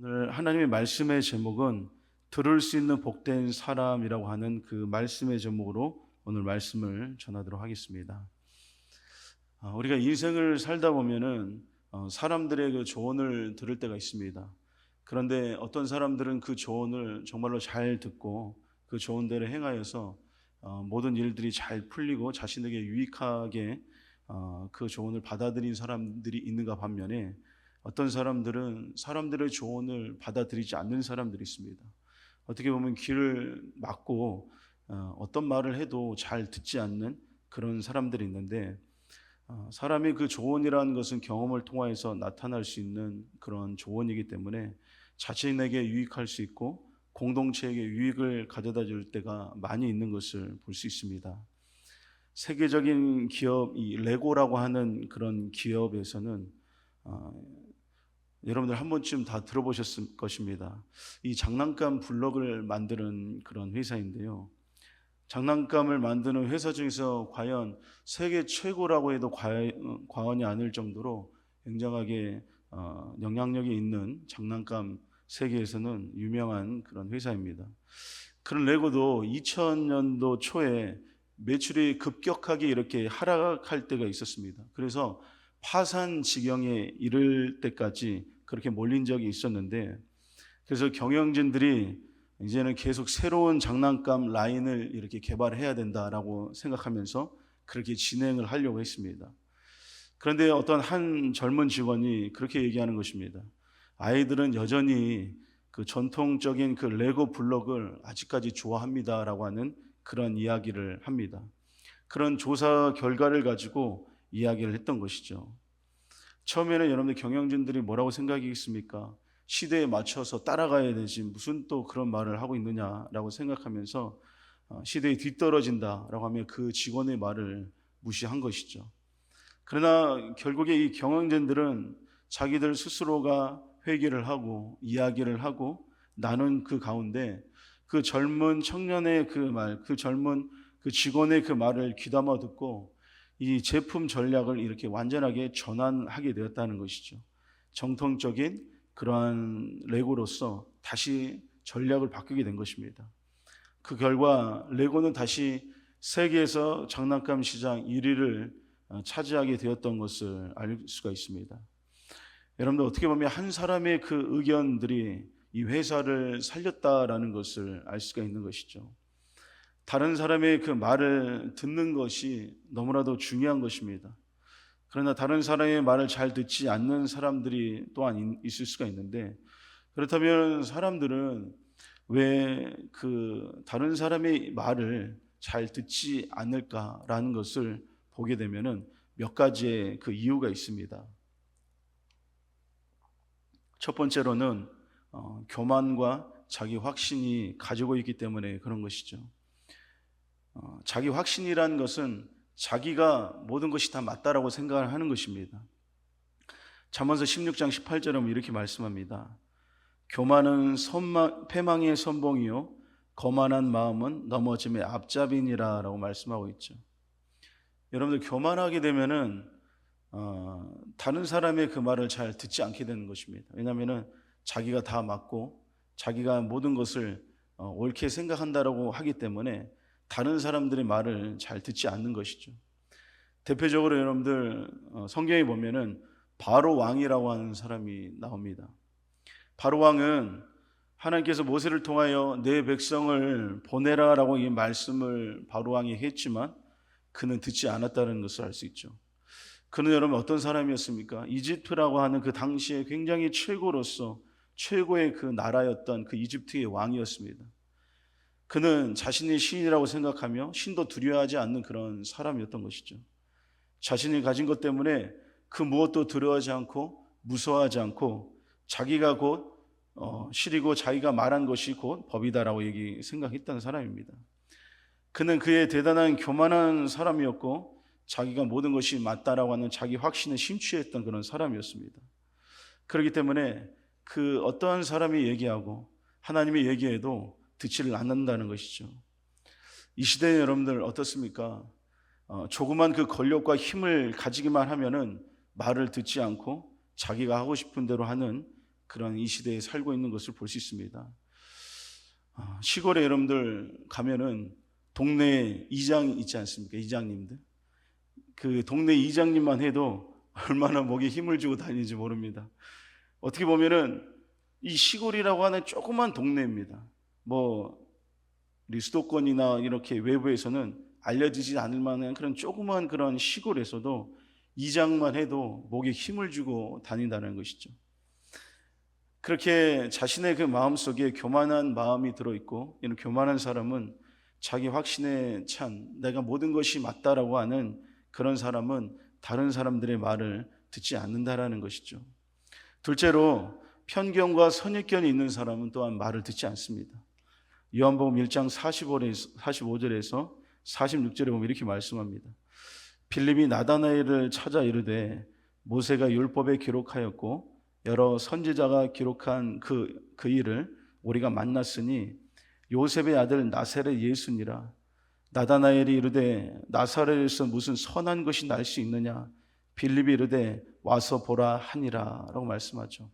오늘 하나님의 말씀의 제목은 들을 수 있는 복된 사람이라고 하는 그 말씀의 제목으로 오늘 말씀을 전하도록 하겠습니다. 우리가 인생을 살다 보면은 사람들의 그 조언을 들을 때가 있습니다. 그런데 어떤 사람들은 그 조언을 정말로 잘 듣고 그 조언대로 행하여서 모든 일들이 잘 풀리고 자신에게 유익하게 그 조언을 받아들인 사람들이 있는가 반면에 어떤 사람들은 사람들의 조언을 받아들이지 않는 사람들이 있습니다. 어떻게 보면 귀를 막고 어떤 말을 해도 잘 듣지 않는 그런 사람들이 있는데, 사람이 그 조언이라는 것은 경험을 통하여서 나타날 수 있는 그런 조언이기 때문에 자신에게 유익할 수 있고 공동체에게 유익을 가져다 줄 때가 많이 있는 것을 볼 수 있습니다. 세계적인 기업, 이 레고라고 하는 그런 기업에서는 여러분들 한 번쯤 다 들어보셨을 것입니다. 이 장난감 블럭을 만드는 그런 회사인데요. 장난감을 만드는 회사 중에서 과연 세계 최고라고 해도 과언이 아닐 정도로 굉장하게 영향력이 있는 장난감 세계에서는 유명한 그런 회사입니다. 그런 레고도 2000년도 초에 매출이 급격하게 이렇게 하락할 때가 있었습니다. 그래서 파산 지경에 이를 때까지 그렇게 몰린 적이 있었는데, 그래서 경영진들이 이제는 계속 새로운 장난감 라인을 이렇게 개발해야 된다라고 생각하면서 그렇게 진행을 하려고 했습니다. 그런데 어떤 한 젊은 직원이 그렇게 얘기하는 것입니다. 아이들은 여전히 그 전통적인 그 레고 블록을 아직까지 좋아합니다라고 하는 그런 이야기를 합니다. 그런 조사 결과를 가지고 이야기를 했던 것이죠. 처음에는 여러분들 경영진들이 뭐라고 생각이겠습니까? 시대에 맞춰서 따라가야 되지 무슨 또 그런 말을 하고 있느냐라고 생각하면서 시대에 뒤떨어진다라고 하면 그 직원의 말을 무시한 것이죠. 그러나 결국에 이 경영진들은 자기들 스스로가 회개를 하고 이야기를 하고 나눈 그 가운데 그 젊은 청년의 그 말, 그 젊은 그 직원의 그 말을 귀담아 듣고 이 제품 전략을 이렇게 완전하게 전환하게 되었다는 것이죠. 정통적인 그러한 레고로서 다시 전략을 바꾸게 된 것입니다. 그 결과 레고는 다시 세계에서 장난감 시장 1위를 차지하게 되었던 것을 알 수가 있습니다. 여러분들 어떻게 보면 한 사람의 그 의견들이 이 회사를 살렸다라는 것을 알 수가 있는 것이죠. 다른 사람의 그 말을 듣는 것이 너무나도 중요한 것입니다. 그러나 다른 사람의 말을 잘 듣지 않는 사람들이 또한 있을 수가 있는데, 그렇다면 사람들은 왜 그 다른 사람의 말을 잘 듣지 않을까라는 것을 보게 되면은 몇 가지의 그 이유가 있습니다. 첫 번째로는 교만과 자기 확신이 가지고 있기 때문에 그런 것이죠. 자기 확신이라는 것은 자기가 모든 것이 다 맞다라고 생각을 하는 것입니다. 잠언서 16장 18절에 이렇게 말씀합니다. 교만은 패망의 선봉이요 거만한 마음은 넘어짐의 앞잡이니라 라고 말씀하고 있죠. 여러분들 교만하게 되면은 다른 사람의 그 말을 잘 듣지 않게 되는 것입니다. 왜냐하면 자기가 다 맞고 자기가 모든 것을 옳게 생각한다라고 하기 때문에 다른 사람들의 말을 잘 듣지 않는 것이죠. 대표적으로 여러분들 성경에 보면은 바로 왕이라고 하는 사람이 나옵니다. 바로 왕은 하나님께서 모세를 통하여 내 백성을 보내라라고 이 말씀을 바로 왕이 했지만 그는 듣지 않았다는 것을 알 수 있죠. 그는 여러분 어떤 사람이었습니까? 이집트라고 하는 그 당시에 굉장히 최고의 그 나라였던 그 이집트의 왕이었습니다. 그는 자신이 신이라고 생각하며 신도 두려워하지 않는 그런 사람이었던 것이죠. 자신이 가진 것 때문에 그 무엇도 두려워하지 않고 무서워하지 않고 자기가 곧 실이고 자기가 말한 것이 곧 법이다라고 생각했던 사람입니다. 그는 그의 대단한 교만한 사람이었고 자기가 모든 것이 맞다라고 하는 자기 확신에 심취했던 그런 사람이었습니다. 그렇기 때문에 그 어떠한 사람이 얘기하고 하나님이 얘기해도 듣지를 않는다는 것이죠. 이 시대에 여러분들 어떻습니까? 조그만 그 권력과 힘을 가지기만 하면은 말을 듣지 않고 자기가 하고 싶은 대로 하는 그런 이 시대에 살고 있는 것을 볼 수 있습니다. 시골에 여러분들 가면은 동네 이장 있지 않습니까? 이장님들. 그 동네 이장님만 해도 얼마나 목에 힘을 주고 다니는지 모릅니다. 어떻게 보면은 이 시골이라고 하는 조그만 동네입니다. 뭐 우리 수도권이나 이렇게 외부에서는 알려지지 않을 만한 그런 조그만 그런 시골에서도 이장만 해도 목에 힘을 주고 다닌다는 것이죠. 그렇게 자신의 그 마음속에 교만한 마음이 들어있고, 이런 교만한 사람은 자기 확신에 찬 내가 모든 것이 맞다라고 하는 그런 사람은 다른 사람들의 말을 듣지 않는다라는 것이죠. 둘째로 편견과 선입견이 있는 사람은 또한 말을 듣지 않습니다. 요한복음 1장 45절에서 46절에 보면 이렇게 말씀합니다. 빌립이 나다나엘을 찾아 이르되 모세가 율법에 기록하였고 여러 선지자가 기록한 그 일을 우리가 만났으니 요셉의 아들 나사렛 예수니라. 나다나엘이 이르되 나사렛에서 무슨 선한 것이 날 수 있느냐. 빌립이 이르되 와서 보라 하니라 라고 말씀하죠.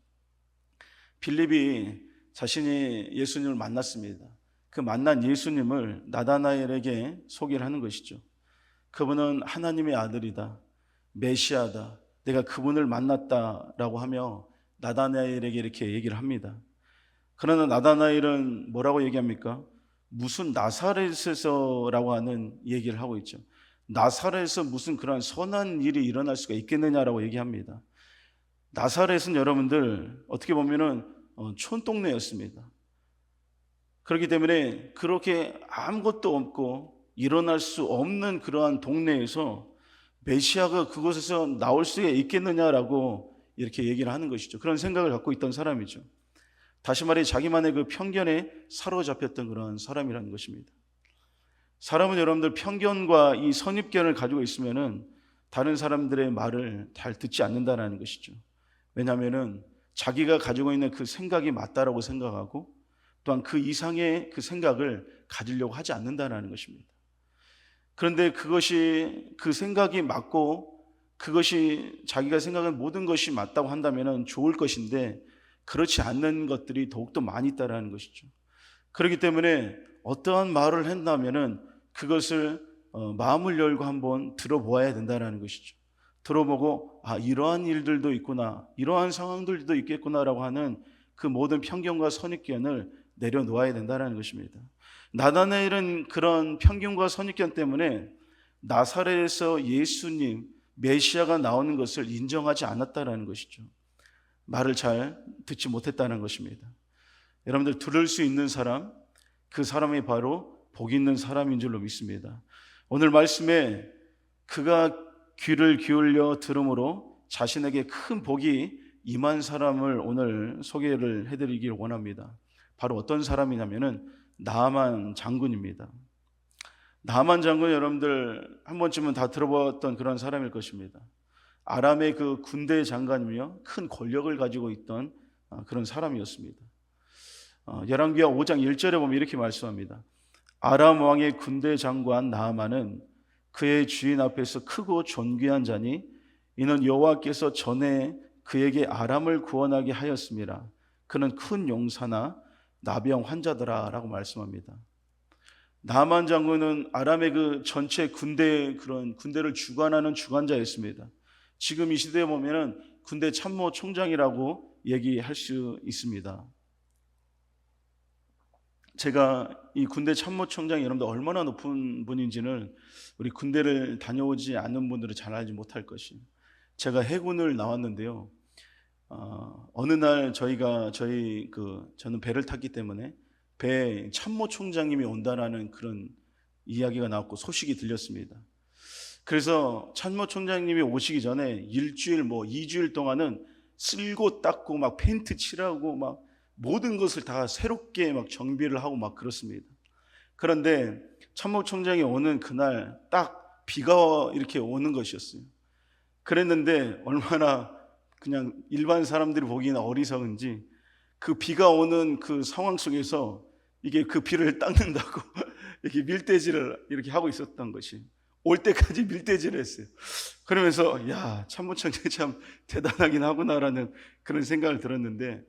빌립이 자신이 예수님을 만났습니다. 그 만난 예수님을 나다나엘에게 소개를 하는 것이죠. 그분은 하나님의 아들이다, 메시아다, 내가 그분을 만났다라고 하며 나다나엘에게 이렇게 얘기를 합니다. 그러나 나다나엘은 뭐라고 얘기합니까? 무슨 나사렛에서라고 하는 얘기를 하고 있죠. 나사렛에서 무슨 그런 선한 일이 일어날 수가 있겠느냐라고 얘기합니다. 나사렛은 여러분들 어떻게 보면은 촌동네였습니다. 그렇기 때문에 그렇게 아무것도 없고 일어날 수 없는 그러한 동네에서 메시아가 그곳에서 나올 수가 있겠느냐라고 이렇게 얘기를 하는 것이죠. 그런 생각을 갖고 있던 사람이죠. 다시 말해 자기만의 그 편견에 사로잡혔던 그런 사람이라는 것입니다. 사람은 여러분들 편견과 이 선입견을 가지고 있으면은 다른 사람들의 말을 잘 듣지 않는다는 것이죠. 왜냐하면은 자기가 가지고 있는 그 생각이 맞다라고 생각하고 또한 그 이상의 그 생각을 가지려고 하지 않는다는 것입니다. 그런데 그것이 그 생각이 맞고 그것이 자기가 생각한 모든 것이 맞다고 한다면 좋을 것인데 그렇지 않는 것들이 더욱더 많이 있다는 것이죠. 그렇기 때문에 어떠한 말을 한다면 그것을 마음을 열고 한번 들어보아야 된다는 것이죠. 들어보고 이러한 일들도 있구나, 이러한 상황들도 있겠구나라고 하는 그 모든 편견과 선입견을 내려놓아야 된다는 것입니다. 나다나엘은 그런 편견과 선입견 때문에 나사렛에서 예수님 메시아가 나오는 것을 인정하지 않았다는 것이죠. 말을 잘 듣지 못했다는 것입니다. 여러분들 들을 수 있는 사람, 그 사람이 바로 복 있는 사람인 줄로 믿습니다. 오늘 말씀에 그가 귀를 기울여 들음으로 자신에게 큰 복이 임한 사람을 오늘 소개를 해드리길 원합니다. 바로 어떤 사람이냐면은 나아만 장군입니다. 나아만 장군 여러분들 한 번쯤은 다 들어봤던 그런 사람일 것입니다. 아람의 그 군대 장관이며 큰 권력을 가지고 있던 그런 사람이었습니다. 열왕기하 5장 1절에 보면 이렇게 말씀합니다. 아람 왕의 군대 장관 나아만은 그의 주인 앞에서 크고 존귀한 자니 이는 여호와께서 전에 그에게 아람을 구원하게 하였습니다. 그는 큰 용사나 나병 환자더라 라고 말씀합니다. 나아만 장군은 아람의 그 전체 군대를 주관하는 주관자였습니다. 지금 이 시대에 보면은 군대 참모 총장이라고 얘기할 수 있습니다. 제가 이 군대 참모총장이 여러분들 얼마나 높은 분인지는 우리 군대를 다녀오지 않는 분들은 잘 알지 못할 것이에요. 제가 해군을 나왔는데요. 어느 날 저는 배를 탔기 때문에 배에 참모총장님이 온다라는 그런 이야기가 나왔고 소식이 들렸습니다. 그래서 참모총장님이 오시기 전에 일주일 2주일 동안은 쓸고 닦고 막 페인트 칠하고 막 모든 것을 다 새롭게 막 정비를 하고 막 그렇습니다. 그런데 참모총장이 오는 그날 딱 비가 이렇게 오는 것이었어요. 그랬는데 얼마나 그냥 일반 사람들이 보기에는 어리석은지 그 비가 오는 그 상황 속에서 이게 그 비를 닦는다고 이렇게 밀대질을 이렇게 하고 있었던 것이 올 때까지 밀대질을 했어요. 그러면서 야, 참모총장이 참 대단하긴 하구나라는 그런 생각을 들었는데,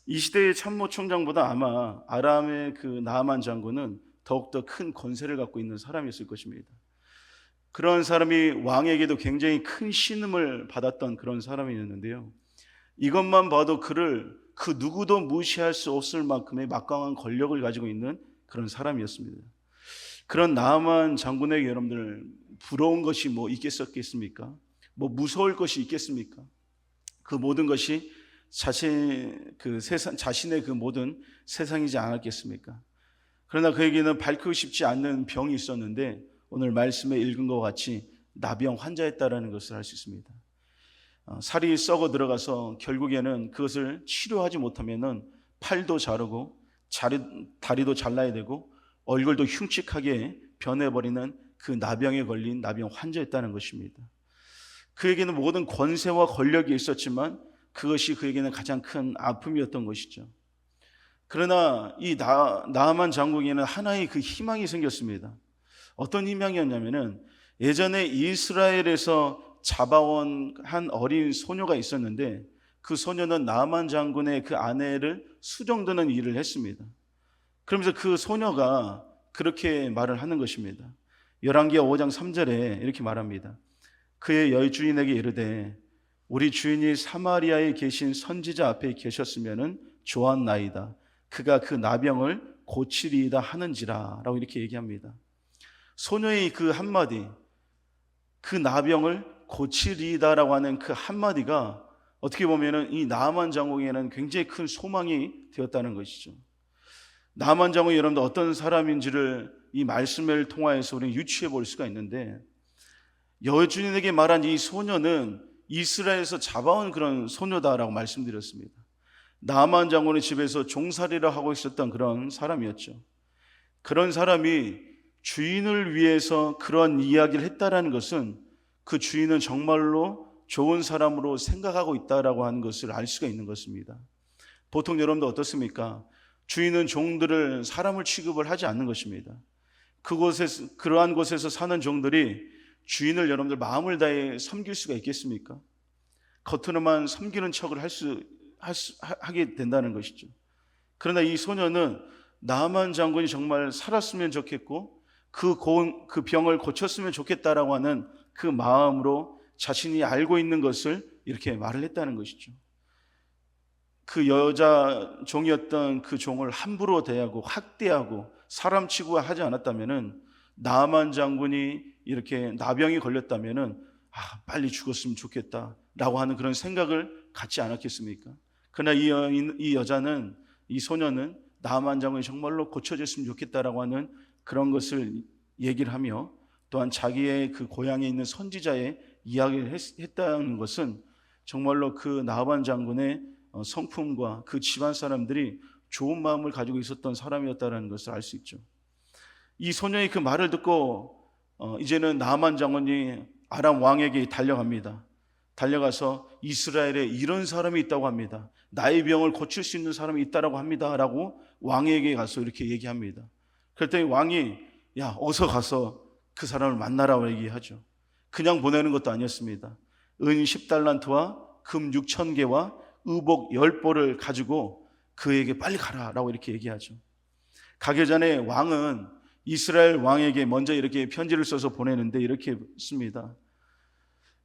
이 시대의 참모총장보다 아마 아람의 그 나아만 장군은 더욱더 큰 권세를 갖고 있는 사람이었을 것입니다. 그런 사람이 왕에게도 굉장히 큰 신임을 받았던 그런 사람이었는데요, 이것만 봐도 그를 그 누구도 무시할 수 없을 만큼의 막강한 권력을 가지고 있는 그런 사람이었습니다. 그런 나아만 장군에게 여러분들 부러운 것이 뭐 있겠습니까? 뭐 무서울 것이 있겠습니까? 그 모든 것이 자신의 그 모든 세상이지 않았겠습니까? 그러나 그에게는 밝히고 싶지 않는 병이 있었는데, 오늘 말씀에 읽은 것 같이 나병 환자였다라는 것을 알 수 있습니다. 살이 썩어 들어가서 결국에는 그것을 치료하지 못하면은 팔도 자르고 다리도 잘라야 되고 얼굴도 흉측하게 변해버리는 그 나병에 걸린 나병 환자였다는 것입니다. 그에게는 모든 권세와 권력이 있었지만 그것이 그에게는 가장 큰 아픔이었던 것이죠. 그러나 이 나아만 장군에게는 하나의 그 희망이 생겼습니다. 어떤 희망이었냐면은, 예전에 이스라엘에서 잡아온 한 어린 소녀가 있었는데, 그 소녀는 나아만 장군의 그 아내를 수정드는 일을 했습니다. 그러면서 그 소녀가 그렇게 말을 하는 것입니다. 열왕기하 5장 3절에 이렇게 말합니다. 그의 여주인에게 이르되 우리 주인이 사마리아에 계신 선지자 앞에 계셨으면은 좋았나이다. 그가 그 나병을 고치리이다 하는지라 라고 이렇게 얘기합니다. 소녀의 그 한마디, 그 나병을 고치리이다라고 하는 그 한마디가 어떻게 보면은 이 나아만 장군에게는 굉장히 큰 소망이 되었다는 것이죠. 나아만 장군이 여러분들 어떤 사람인지를 이 말씀을 통하여서 우리는 유추해 볼 수가 있는데, 여주인에게 말한 이 소녀는 이스라엘에서 잡아온 그런 소녀다라고 말씀드렸습니다. 나아만 장군의 집에서 종살이를 하고 있었던 그런 사람이었죠. 그런 사람이 주인을 위해서 그런 이야기를 했다라는 것은 그 주인은 정말로 좋은 사람으로 생각하고 있다라고 하는 것을 알 수가 있는 것입니다. 보통 여러분들 어떻습니까? 주인은 종들을 사람을 취급을 하지 않는 것입니다. 그러한 곳에서 사는 종들이 주인을 여러분들 마음을 다해 섬길 수가 있겠습니까? 겉으로만 섬기는 척을 하게 된다는 것이죠. 그러나 이 소녀는 나아만 장군이 정말 살았으면 좋겠고 그 병을 고쳤으면 좋겠다라고 하는 그 마음으로 자신이 알고 있는 것을 이렇게 말을 했다는 것이죠. 그 여자 종이었던 그 종을 함부로 대하고 학대하고 사람 취급하지 않았다면은, 나아만 장군이 이렇게 나병이 걸렸다면은 빨리 죽었으면 좋겠다라고 하는 그런 생각을 갖지 않았겠습니까? 그러나 이 여자는, 이 소녀는 나아만 장군이 정말로 고쳐졌으면 좋겠다라고 하는 그런 것을 얘기를 하며, 또한 자기의 그 고향에 있는 선지자의 이야기를 했다는 것은 정말로 그 나아만 장군의 성품과 그 집안 사람들이 좋은 마음을 가지고 있었던 사람이었다는 것을 알 수 있죠. 이 소녀의 그 말을 듣고 이제는 나아만 장군이 아람 왕에게 달려갑니다. 달려가서 이스라엘에 이런 사람이 있다고 합니다. 나의 병을 고칠 수 있는 사람이 있다고 합니다 라고 왕에게 가서 이렇게 얘기합니다. 그랬더니 왕이 야, 어서 가서 그 사람을 만나라고 얘기하죠. 그냥 보내는 것도 아니었습니다. 은 10달란트와 금 6,000개와 의복 10벌을 가지고 그에게 빨리 가라라고 이렇게 얘기하죠. 가기 전에 왕은 이스라엘 왕에게 먼저 이렇게 편지를 써서 보내는데 이렇게 씁니다.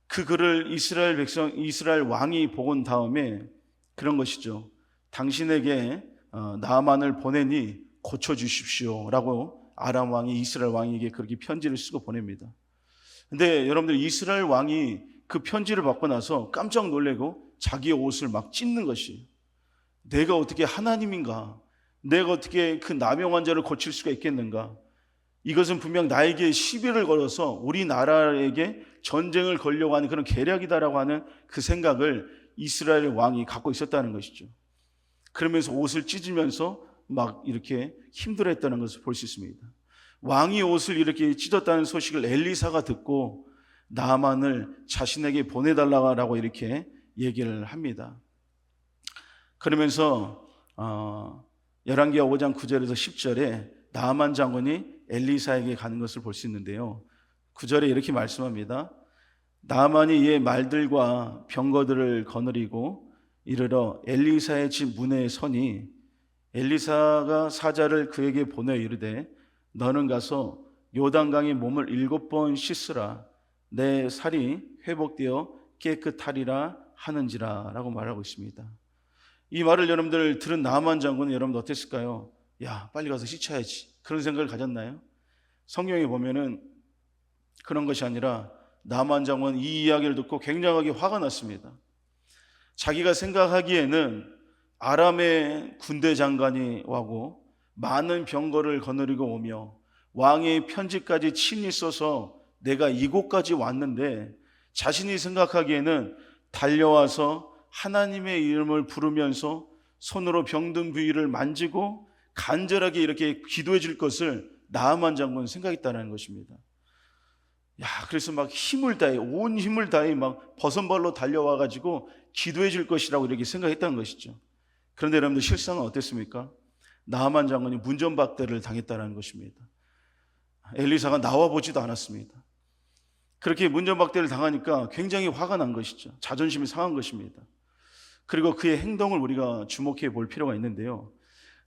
그 글을 이스라엘 왕이 보고 다음에 그런 것이죠. 당신에게 나아만을 보내니 고쳐주십시오 라고 아람 왕이 이스라엘 왕에게 그렇게 편지를 쓰고 보냅니다. 근데 여러분들, 이스라엘 왕이 그 편지를 받고 나서 깜짝 놀래고 자기의 옷을 막 찢는 것이, 내가 어떻게 하나님인가? 내가 어떻게 그 나병 환자를 고칠 수가 있겠는가? 이것은 분명 나에게 시비를 걸어서 우리나라에게 전쟁을 걸려고 하는 그런 계략이다라고 하는 그 생각을 이스라엘 왕이 갖고 있었다는 것이죠. 그러면서 옷을 찢으면서 막 이렇게 힘들어했다는 것을 볼 수 있습니다. 왕이 옷을 이렇게 찢었다는 소식을 엘리사가 듣고 나아만을 자신에게 보내달라고 이렇게 얘기를 합니다. 그러면서 열왕기하 5장 9절에서 10절에 나아만 장군이 엘리사에게 가는 것을 볼 수 있는데요, 9절에 이렇게 말씀합니다. 나만이 이의 말들과 병거들을 거느리고 이르러 엘리사의 집 문에 서니 엘리사가 사자를 그에게 보내 이르되 너는 가서 요단강에 몸을 7번 씻으라 내 살이 회복되어 깨끗하리라 하는지라 라고 말하고 있습니다. 이 말을 여러분들 들은 나만 장군은 여러분들 어땠을까요? 야, 빨리 가서 씻어야지, 그런 생각을 가졌나요? 성경에 보면은 그런 것이 아니라 나만 장군은 이 이야기를 듣고 굉장하게 화가 났습니다. 자기가 생각하기에는 아람의 군대 장관이 와고 많은 병거를 거느리고 오며 왕의 편지까지 친히 써서 내가 이곳까지 왔는데 자신이 생각하기에는 달려와서 하나님의 이름을 부르면서 손으로 병든 부위를 만지고 간절하게 이렇게 기도해 줄 것을 나아만 장군은 생각했다는 것입니다. 야, 그래서 막 힘을 다해, 온 힘을 다해 막 버선발로 달려와 가지고 기도해 줄 것이라고 이렇게 생각했다는 것이죠. 그런데 여러분들 실상은 어땠습니까? 나아만 장군이 문전박대를 당했다는 것입니다. 엘리사가 나와 보지도 않았습니다. 그렇게 문전박대를 당하니까 굉장히 화가 난 것이죠. 자존심이 상한 것입니다. 그리고 그의 행동을 우리가 주목해 볼 필요가 있는데요.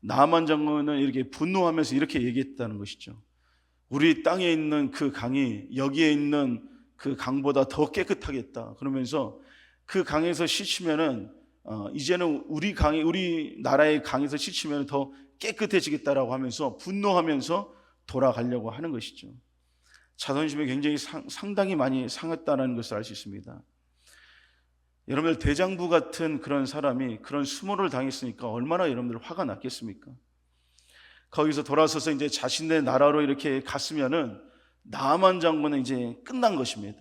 나아만 장군은 이렇게 분노하면서 이렇게 얘기했다는 것이죠. 우리 땅에 있는 그 강이 여기에 있는 그 강보다 더 깨끗하겠다. 그러면서 그 강에서 씻으면은 이제는 우리 나라의 강에서 씻으면 더 깨끗해지겠다라고 하면서 분노하면서 돌아가려고 하는 것이죠. 자존심이 굉장히 상당히 많이 상했다는 것을 알 수 있습니다. 여러분들 대장부 같은 그런 사람이 그런 수모를 당했으니까 얼마나 여러분들 화가 났겠습니까? 거기서 돌아서서 이제 자신의 나라로 이렇게 갔으면은 나아만 장군은 이제 끝난 것입니다.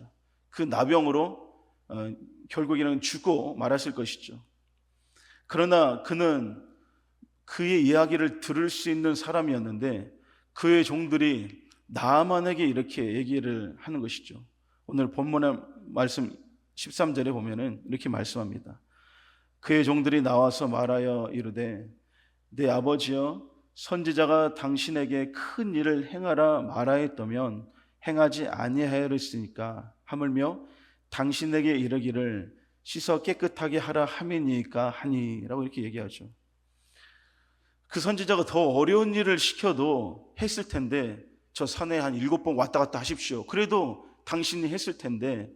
그 나병으로 결국에는 죽고 말았을 것이죠. 그러나 그는 그의 이야기를 들을 수 있는 사람이었는데 그의 종들이 나아만에게 이렇게 얘기를 하는 것이죠. 오늘 본문의 말씀 13절에 보면은 이렇게 말씀합니다. 그의 종들이 나와서 말하여 이르되 내 아버지여 선지자가 당신에게 큰 일을 행하라 말하였다면 행하지 아니하였으니까 하물며 당신에게 이르기를 씻어 깨끗하게 하라 함이니까 하니라고 이렇게 얘기하죠. 그 선지자가 더 어려운 일을 시켜도 했을 텐데 저 산에 한 7번 왔다 갔다 하십시오. 그래도 당신이 했을 텐데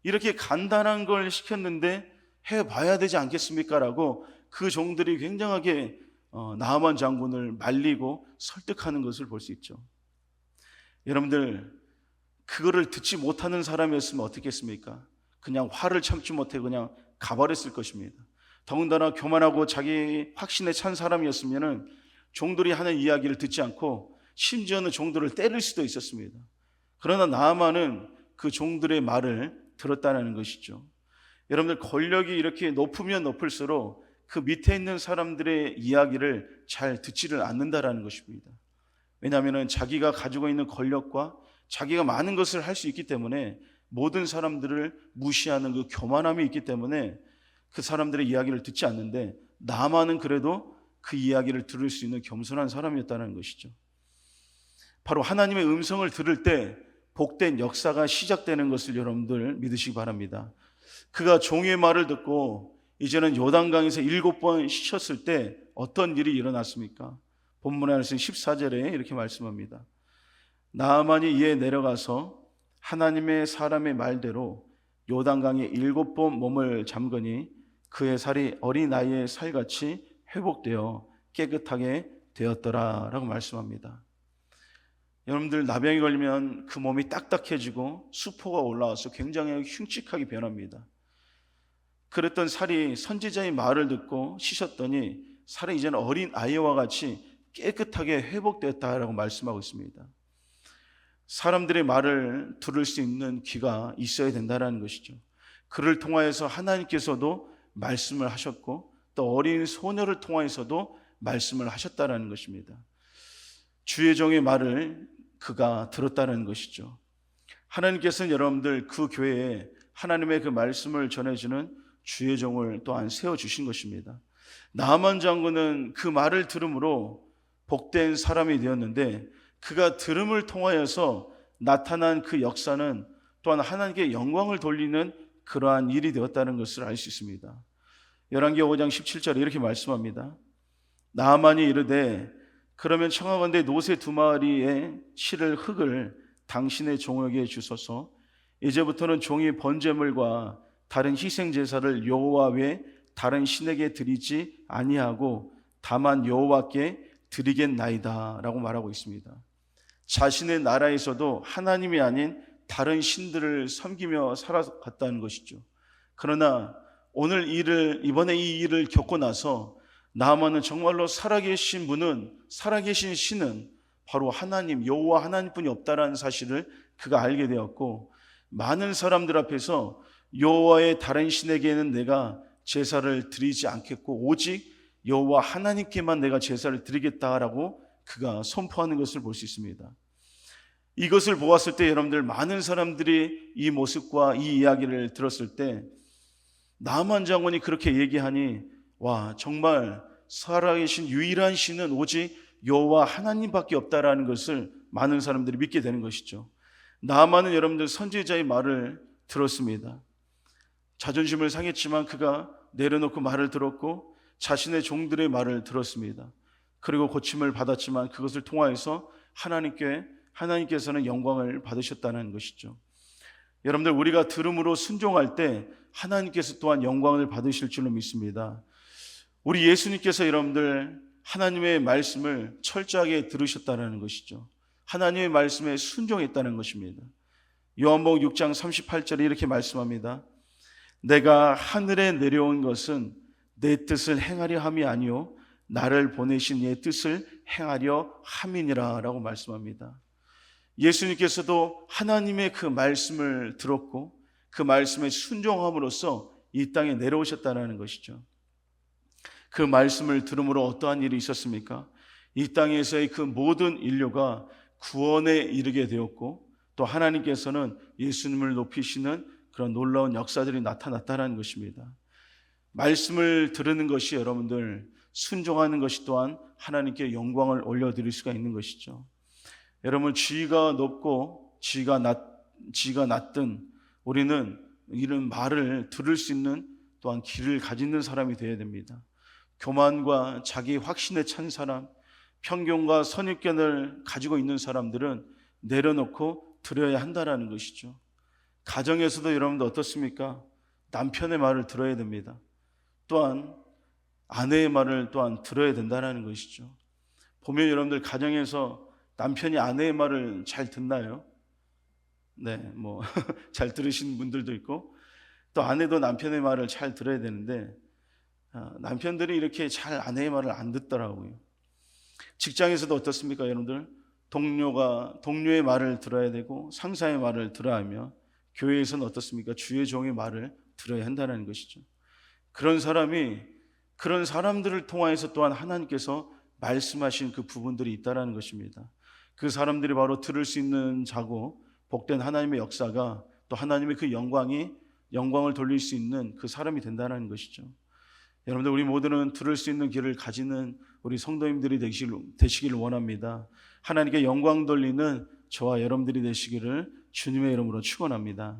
이렇게 간단한 걸 시켰는데 해봐야 되지 않겠습니까? 라고 그 종들이 굉장하게 나아만 장군을 말리고 설득하는 것을 볼 수 있죠. 여러분들 그거를 듣지 못하는 사람이었으면 어떻겠습니까? 그냥 화를 참지 못해 그냥 가버렸을 것입니다. 더군다나 교만하고 자기 확신에 찬 사람이었으면 종들이 하는 이야기를 듣지 않고 심지어는 종들을 때릴 수도 있었습니다. 그러나 나아만은 그 종들의 말을 들었다는 것이죠. 여러분들 권력이 이렇게 높으면 높을수록 그 밑에 있는 사람들의 이야기를 잘 듣지를 않는다라는 것입니다. 왜냐하면 자기가 가지고 있는 권력과 자기가 많은 것을 할 수 있기 때문에 모든 사람들을 무시하는 그 교만함이 있기 때문에 그 사람들의 이야기를 듣지 않는데 나만은 그래도 그 이야기를 들을 수 있는 겸손한 사람이었다는 것이죠. 바로 하나님의 음성을 들을 때 복된 역사가 시작되는 것을 여러분들 믿으시기 바랍니다. 그가 종의 말을 듣고 이제는 요단강에서 7번 씻었을 때 어떤 일이 일어났습니까? 본문의 말씀 14절에 이렇게 말씀합니다. 나아만이 이에 내려가서 하나님의 사람의 말대로 요단강에 7번 몸을 잠그니 그의 살이 어린아이의 살같이 회복되어 깨끗하게 되었더라 라고 말씀합니다. 여러분들 나병이 걸리면 그 몸이 딱딱해지고 수포가 올라와서 굉장히 흉측하게 변합니다. 그랬던 살이 선지자의 말을 듣고 씻었더니 살이 이제는 어린 아이와 같이 깨끗하게 회복되었다라고 말씀하고 있습니다. 사람들의 말을 들을 수 있는 귀가 있어야 된다는 것이죠. 그를 통하여서 하나님께서도 말씀을 하셨고 또 어린 소녀를 통하여서도 말씀을 하셨다는 것입니다. 주의 종의 말을 그가 들었다는 것이죠. 하나님께서는 여러분들 그 교회에 하나님의 그 말씀을 전해주는 주의 종을 또한 세워주신 것입니다. 나아만 장군은 그 말을 들음으로 복된 사람이 되었는데 그가 들음을 통하여서 나타난 그 역사는 또한 하나님께 영광을 돌리는 그러한 일이 되었다는 것을 알 수 있습니다. 열왕기하 5장 17절에 이렇게 말씀합니다. 나아만이 이르되 그러면 청하건대 노새 2마리의 실을 흙을 당신의 종에게 주소서. 이제부터는 종이 번제물과 다른 희생 제사를 여호와 외 다른 신에게 드리지 아니하고 다만 여호와께 드리겠나이다 라고 말하고 있습니다. 자신의 나라에서도 하나님이 아닌 다른 신들을 섬기며 살아갔다는 것이죠. 그러나 오늘 이번에 이 일을 겪고 나서 나아만은 정말로 살아계신 분은, 살아계신 신은 바로 하나님, 여호와 하나님뿐이 없다라는 사실을 그가 알게 되었고, 많은 사람들 앞에서 여호와의 다른 신에게는 내가 제사를 드리지 않겠고 오직 여호와 하나님께만 내가 제사를 드리겠다라고 그가 선포하는 것을 볼 수 있습니다. 이것을 보았을 때 여러분들, 많은 사람들이 이 모습과 이 이야기를 들었을 때 나만 장군이 그렇게 얘기하니, 와, 정말 살아계신 유일한 신은 오직 여호와 하나님밖에 없다라는 것을 많은 사람들이 믿게 되는 것이죠. 나만은 여러분들 선지자의 말을 들었습니다. 자존심을 상했지만 그가 내려놓고 말을 들었고 자신의 종들의 말을 들었습니다. 그리고 고침을 받았지만 그것을 통하여서 하나님께서는 영광을 받으셨다는 것이죠. 여러분들, 우리가 들음으로 순종할 때 하나님께서 또한 영광을 받으실 줄로 믿습니다. 우리 예수님께서 여러분들 하나님의 말씀을 철저하게 들으셨다는 것이죠. 하나님의 말씀에 순종했다는 것입니다. 요한복음 6장 38절에 이렇게 말씀합니다. 내가 하늘에 내려온 것은 내 뜻을 행하려 함이 아니요 나를 보내신 이의 뜻을 행하려 함이니라 라고 말씀합니다. 예수님께서도 하나님의 그 말씀을 들었고 그 말씀에 순종함으로써 이 땅에 내려오셨다는 것이죠. 그 말씀을 들음으로 어떠한 일이 있었습니까? 이 땅에서의 그 모든 인류가 구원에 이르게 되었고 또 하나님께서는 예수님을 높이시는 그런 놀라운 역사들이 나타났다는 것입니다. 말씀을 들으는 것이, 여러분들 순종하는 것이 또한 하나님께 영광을 올려드릴 수가 있는 것이죠. 여러분, 지위가 높고 지위가 낮든 우리는 이런 말을 들을 수 있는 또한 귀를 가지는 사람이 되어야 됩니다. 교만과 자기 확신에 찬 사람, 편견과 선입견을 가지고 있는 사람들은 내려놓고 들어야 한다는 것이죠. 가정에서도 여러분들 어떻습니까? 남편의 말을 들어야 됩니다. 또한 아내의 말을 또한 들어야 된다는 것이죠. 보면 여러분들 가정에서 남편이 아내의 말을 잘 듣나요? 네, 잘 들으시는 분들도 있고 또 아내도 남편의 말을 잘 들어야 되는데 남편들이 이렇게 잘 아내의 말을 안 듣더라고요. 직장에서도 어떻습니까, 여러분들? 동료의 말을 들어야 되고 상사의 말을 들어야 하며, 교회에서는 어떻습니까? 주의 종의 말을 들어야 한다는 것이죠. 그런 사람들을 통하여서 또한 하나님께서 말씀하신 그 부분들이 있다는 것입니다. 그 사람들이 바로 들을 수 있는 자고 복된 하나님의 역사가, 또 하나님의 그 영광을 돌릴 수 있는 그 사람이 된다는 것이죠. 여러분들, 우리 모두는 들을 수 있는 귀를 가지는 우리 성도님들이 되시기를 원합니다. 하나님께 영광 돌리는 저와 여러분들이 되시기를 주님의 이름으로 축원합니다.